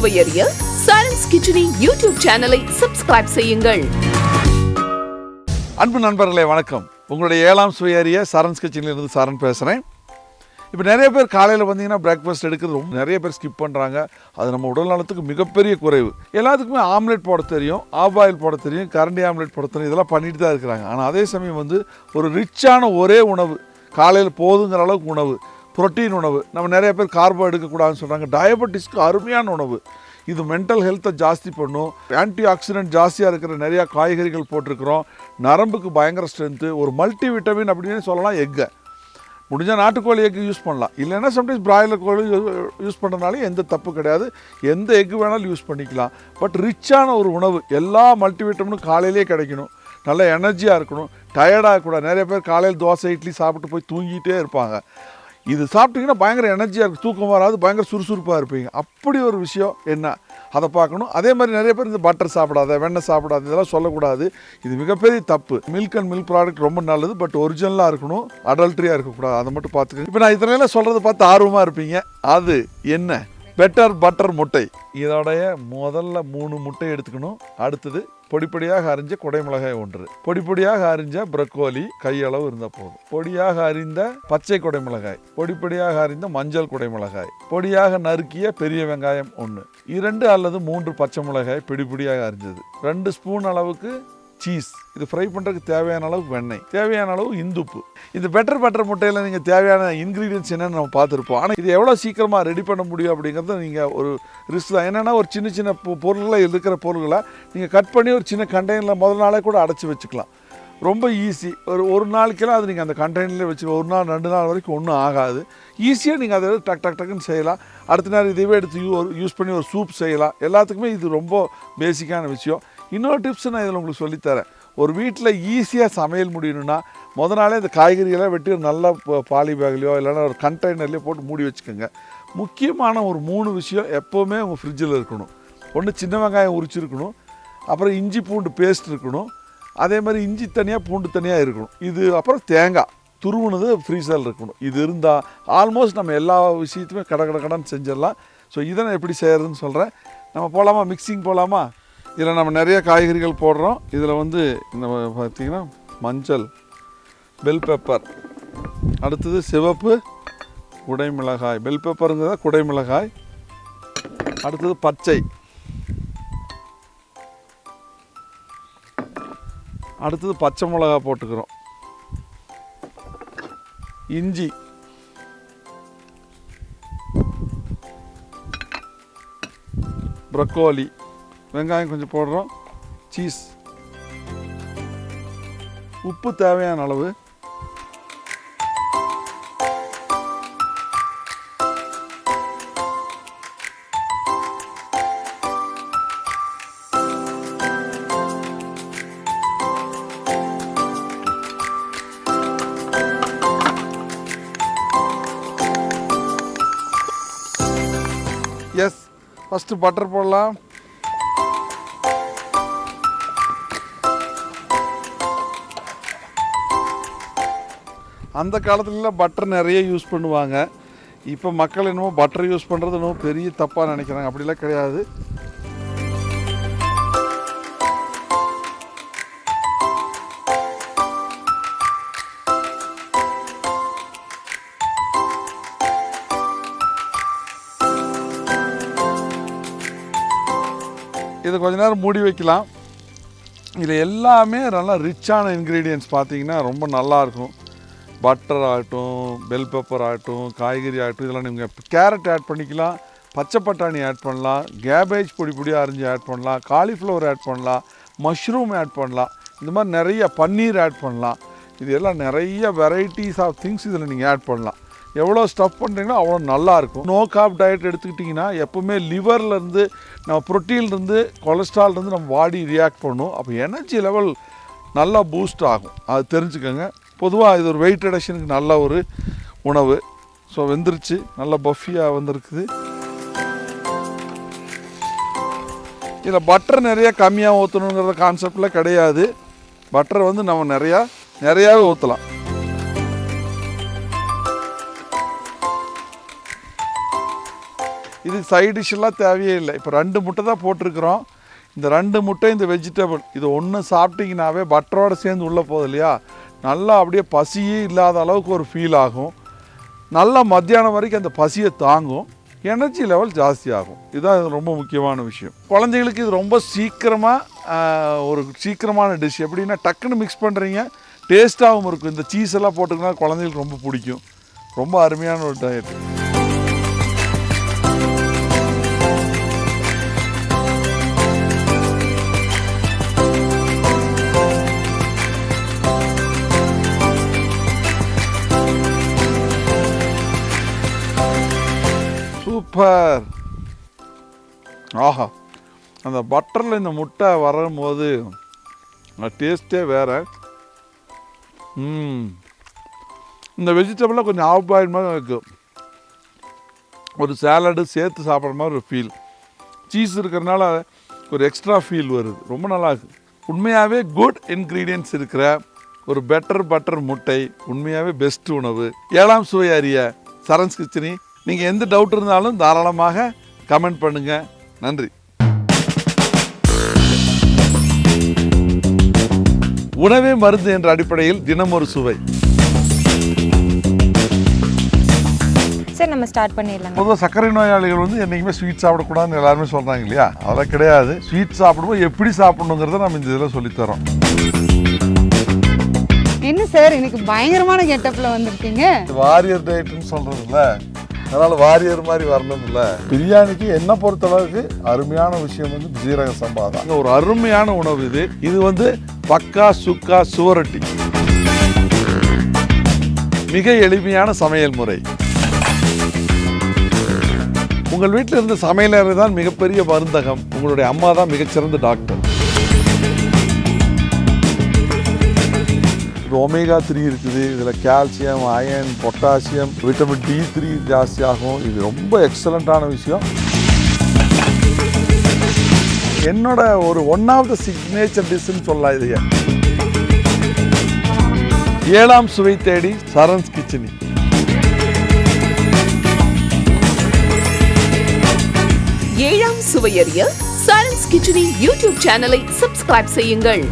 சுவையறிய Sarans khichdi YouTube சேனலை subscribe செய்யுங்கள். அன்பு நண்பர்களே வணக்கம். உங்களுடைய 7ஆம் சுவையறிய சரண்ஸ் கிச்சனிலிருந்து சரண் பேசுகிறேன். இப்போ நிறைய பேர் காலையில் வந்தீங்கன்னா பிரேக்ஃபாஸ்ட் எடுக்கிறது ரொம்ப நிறைய பேர் ஸ்கிப் பண்ணுறாங்க. அது நம்ம உடல் நலத்துக்கு மிகப்பெரிய குறைவு. எல்லாத்துக்குமே ஆம்லெட் போட தெரியும், ஆஃப் ஆயில் போட தெரியும், கரண்டி ஆம்லெட் போட தெரியும், இதெல்லாம் பண்ணிட்டு தான் இருக்கிறாங்க. ஆனால் அதே சமயம் வந்து ஒரு ரிச்சான ஒரே உணவு, காலையில் போதுங்கிற அளவுக்கு உணவு, புரோட்டீன் உணவு. நம்ம நிறைய பேர் கார்போ எடுக்கக்கூடாதுன்னு சொல்கிறாங்க. டயபெட்டிஸ்க்கு அருமையான உணவு. இது மென்டல் ஹெல்த்தை ஜாஸ்தி பண்ணும். ஆன்டி ஆக்சிடென்ட் ஜாஸ்தியாக இருக்கிற நிறையா காய்கறிகள் போட்டிருக்கிறோம். நரம்புக்கு பயங்கர ஸ்ட்ரென்த்து. ஒரு மல்டி விட்டமின் அப்படின்னு சொல்லலாம். எக்கை முடிஞ்சால் நாட்டுக்கோழி எக்கு யூஸ் பண்ணலாம். இல்லைன்னா சம்டைம்ஸ் பிராய்லர் கோழி யூஸ் பண்ணுறதுனால எந்த தப்பு கிடையாது. எந்த எக்கு வேணாலும் யூஸ் பண்ணிக்கலாம். பட் ரிச்சான ஒரு உணவு, எல்லா மல்டிவிட்டமினும் காலையிலே கிடைக்கணும். நல்ல எனர்ஜியாக இருக்கணும், டயர்டாக கூட. நிறைய பேர் காலையில் தோசை இட்லி சாப்பிட்டு போய் தூங்கிட்டே இருப்பாங்க. இது சாப்பிட்டிங்கன்னா பயங்கர எனர்ஜியாக இருக்கும், தூக்கம் வராது, பயங்கர சுறுசுறுப்பாக இருப்பீங்க. அப்படி ஒரு விஷயம் என்ன, அதை பார்க்கணும். அதே மாதிரி நிறைய பேர் இந்த பட்டர் சாப்பிடாத, வெண்ணெய் சாப்பிடாத, இதெல்லாம் சொல்லக்கூடாது. இது மிகப்பெரிய தப்பு. மில்க் அண்ட் மில்க் ப்ராடக்ட் ரொம்ப நல்லது, பட் ஒரிஜினலாக இருக்கணும், அடல்ட்ரியாக இருக்கக்கூடாது. அதை மட்டும் பார்த்துக்கோங்க. இப்போ நான் இதெல்லாம் சொல்கிறத பார்த்து ஆர்வமாக இருப்பீங்க. அது என்ன? பெட்டர் பட்டர் முட்டை. இதோடைய முதல்ல 3 முட்டை எடுத்துக்கணும். அடுத்தது பொடிப்பொடியாக அரிஞ்ச குடைமிளகாய் 1, பொடிப்பொடியாக அரிஞ்ச ப்ரக்கோலி கையளவு இருந்தால் போதும், பொடியாக அரிந்த பச்சை குடைமிளகாய், பொடிப்பொடியாக அரிந்த மஞ்சள் குடைமிளகாய், பொடியாக நறுக்கிய பெரிய வெங்காயம் 1, 2 அல்லது 3 பச்சை மிளகாய் பொடிப்பொடியாக அரிஞ்சது, 2 ஸ்பூன் அளவுக்கு சீஸ். இது ஃப்ரை பண்ணுறதுக்கு தேவையான அளவுக்கு வெண்ணெய், தேவையான அளவு இந்துப்பு. இந்த பட்டர் முட்டையில் நீங்கள் தேவையான இன்க்ரீடியன்ஸ் என்னென்னு நம்ம பார்த்துருப்போம். ஆனால் இது எவ்வளோ சீக்கிரமாக ரெடி பண்ண முடியும் அப்படிங்கிறத நீங்கள் ஒரு ரிஸ்க் தான். என்னென்னா ஒரு சின்ன சின்ன பொருள்களை இருக்கிற பொருள்களை நீங்கள் கட் பண்ணி ஒரு சின்ன கண்டெய்னரில் முதல் நாளே கூட அடைச்சி வச்சுக்கலாம். ரொம்ப ஈஸி. ஒரு நாளைக்கெல்லாம் அது நீங்கள் அந்த கண்டெய்னர்லேயே வச்சு 1 நாள் 2 நாள் வரைக்கும் ஒன்றும் ஆகாது. ஈஸியாக நீங்கள் அதை டக்குன்னு செய்யலாம். அடுத்த நேரம் இதுவே எடுத்து யூஸ் பண்ணி ஒரு சூப் செய்யலாம். எல்லாத்துக்குமே இது ரொம்ப பேசிக்கான விஷயம். இன்னொரு டிப்ஸ் நான் இதில் உங்களுக்கு சொல்லித்தரேன். ஒரு வீட்டில் ஈஸியாக சமையல் முடியணும்னா முதல் நாளே இந்த காய்கறியெல்லாம் வெட்டி ஒரு நல்ல பாலி பேக்லையோ இல்லைன்னா ஒரு கண்டெய்னர்லேயோ போட்டு மூடி வச்சுக்கோங்க. முக்கியமான ஒரு 3 விஷயம் எப்போவுமே உங்கள் ஃப்ரிட்ஜில் இருக்கணும். ஒன்று, சின்ன வெங்காயம் உரிச்சிருக்கணும். அப்புறம் இஞ்சி பூண்டு பேஸ்ட் இருக்கணும். அதே மாதிரி இஞ்சி தனியாக பூண்டு தனியாக இருக்கணும். இது அப்புறம் தேங்காய் துருவுனது ஃப்ரீசரில் இருக்கணும். இது இருந்தால் ஆல்மோஸ்ட் நம்ம எல்லா விஷயத்தையுமே கடன் செஞ்சிடலாம். ஸோ இதை நான் எப்படி செய்கிறதுன்னு சொல்கிறேன். நம்ம போகலாமா? மிக்சிங் போகலாமா? இதில் நம்ம நிறைய காய்கறிகள் போடுறோம். இதில் வந்து நம்ம பார்த்திங்கன்னா மஞ்சள், பெல் பெப்பர், அடுத்தது சிவப்பு குடைமிளகாய், பெல் பெப்பருங்கிறத குடைமிளகாய், அடுத்தது பச்சை, அடுத்தது பச்சை மிளகாய் போட்டுக்கிறோம், இஞ்சி, ப்ரக்கோலி, வெங்காயம் கொஞ்சம் போடுறோம், சீஸ், உப்பு தேவையான அளவு, எஸ் ஃபஸ்ட்டு பட்டர் போடலாம். அந்த காலத்துலலாம் பட்டர் நிறைய யூஸ் பண்ணுவாங்க. இப்போ மக்கள் என்னமோ பட்டர் யூஸ் பண்ணுறது என்னமோ பெரிய தப்பாக நினைக்கிறாங்க. அப்படிலாம் கிடையாது. இதை கொஞ்ச நேரம் மூடி வைக்கலாம். இதில் எல்லாமே நல்லா ரிச்சான இன்க்ரீடியன்ட்ஸ் பார்த்தீங்கன்னா ரொம்ப நல்லாயிருக்கும். பட்டர் ஆகட்டும், பெல் பெப்பர் ஆகட்டும், காய்கறி ஆகட்டும், இதெல்லாம் நீங்கள் கேரட் ஆட் பண்ணிக்கலாம், பச்சை பட்டாணி ஆட் பண்ணலாம், கேபேஜ் பொடியாக அரிஞ்சு ஆட் பண்ணலாம், காலிஃப்ளவர் ஆட் பண்ணலாம், மஷ்ரூம் ஆட் பண்ணலாம், இந்த மாதிரி நிறைய பன்னீர் ஆட் பண்ணலாம். இது எல்லாம் நிறைய வெரைட்டிஸ் ஆஃப் திங்ஸ் இதில் நீங்கள் ஆட் பண்ணலாம். எவ்வளோ ஸ்டஃப் பண்ணுறீங்களோ அவ்வளோ நல்லாயிருக்கும். நோ கார்ப் டயட் எடுத்துக்கிட்டிங்கன்னா எப்போவுமே லிவர்லேருந்து நம்ம ப்ரோட்டீன்லேருந்து கொலஸ்ட்ரால்லேருந்து நம்ம பாடி ரியாக்ட் பண்ணும். அப்போ எனர்ஜி லெவல் நல்லா பூஸ்ட் ஆகும். அது தெரிஞ்சுக்கோங்க. பொதுவாக இது ஒரு வெயிட் ரிடக்ஷனுக்கு நல்ல ஒரு உணவு. ஸோ வெந்துருச்சு, நல்லா பஃபியாக வந்திருக்குது. இதில் பட்டர் நிறையா கம்மியாக ஊற்றணுங்கிற கான்செப்டில் கிடையாது. பட்டர் வந்து நம்ம நிறையாவே ஊற்றலாம். இது சைட் டிஷ்ஷெல்லாம் தேவையே இல்லை. இப்போ 2 முட்டை தான் போட்டிருக்கிறோம். இந்த 2 முட்டை இந்த வெஜிடபிள் இது ஒன்று சாப்பிட்டிங்கனாவே பட்டரோடு சேர்ந்து உள்ளே போகுது இல்லையா, நல்லா அப்படியே பசியே இல்லாத அளவுக்கு ஒரு ஃபீல் ஆகும். நல்லா மத்தியானம் வரைக்கும் அந்த பசியை தாங்கும், எனர்ஜி லெவல் ஜாஸ்தி ஆகும். இதுதான் ரொம்ப முக்கியமான விஷயம். குழந்தைங்களுக்கு இது ரொம்ப ஒரு சீக்கிரமான டிஷ். எப்படின்னா டக்குன்னு மிக்ஸ் பண்ணுறீங்க, டேஸ்ட்டாகவும் இருக்கும். இந்த சீஸ் எல்லாம் போட்டுக்கினா குழந்தைங்களுக்கு ரொம்ப பிடிக்கும். ரொம்ப அருமையான ஒரு டயட். சூப்பர். ஆஹா, அந்த பட்டரில் இந்த முட்டை வரும்போது டேஸ்ட்டே வேறு. இந்த வெஜிடபிளாக கொஞ்சம் ஆஃப் பாயில் மாதிரி இருக்கும். ஒரு சாலடு சேர்த்து சாப்பிட்ற மாதிரி ஒரு ஃபீல். சீஸ் இருக்கிறதுனால ஒரு எக்ஸ்ட்ரா ஃபீல் வருது. ரொம்ப நல்லா இருக்குது. உண்மையாகவே குட் இன்க்ரீடியன்ட்ஸ் இருக்கிற ஒரு பட்டர் முட்டை உண்மையாகவே பெஸ்ட் உணவு. 7ஆம் சுவை அறிய சரண்ஸ் கிச்சனி. நீங்கள் எந்த டவுட் இருந்தாலும் தாராளமாக கமெண்ட் பண்ணுங்கள். நன்றி. உணவே மருந்து என்ற அடிப்படையில் தினம் ஒரு சுவை. சரி, நம்ம ஸ்டார்ட் பண்ணிடலாம். பொதுவாக சர்க்கரை நோயாளிகள் என்றைக்குமே ஸ்வீட் சாப்பிடக்கூடாதுன்னு எல்லாருமே சொல்கிறாங்க இல்லையா? அதெல்லாம் கிடையாது. ஸ்வீட் சாப்பிடும்போது எப்படி சாப்பிடணுங்கிறத நம்ம இந்த இதில் சொல்லித்தரோம். என்ன சார் இன்னைக்கு பயங்கரமான கெட்டப்பில் வந்திருக்கீங்க? வாரியர் டயட்னு சொல்கிறதுல அதனால் வாரியர் மாதிரி வரணும் இல்லை. பிரியாணிக்கு என்ன பொறுத்தளவுக்கு அருமையான விஷயம் ஜீரக சம்பா தான். ஒரு அருமையான உணவு இது. இது பக்கா சுக்கா சுவரொட்டி. மிக எளிமையான சமையல் முறை. உங்கள் வீட்டில் இருந்த சமையலறை தான் மிகப்பெரிய மருந்தகம். உங்களுடைய அம்மா தான் மிகச்சிறந்த டாக்டர். ஒமேகா 3 இருக்குது. இதில் calcium, iron, potassium, vitamin D3 ஜாஸ்தி ஆகும். இது ரொம்ப எக்ஸலண்ட்டான விஷயம். என்னோட ஒரு ஒன் ஆஃப் த சிக்னேச்சர் டிஷ்னு சொல்லலாம். இது 7ஆம் சுவை தேடி சரண்ஸ் கிச்சனி. ஏழாம் சுவையறிய சரண்ஸ் கிச்சனி யூடியூப் சேனலை சப்ஸ்கிரைப் செய்யுங்கள்.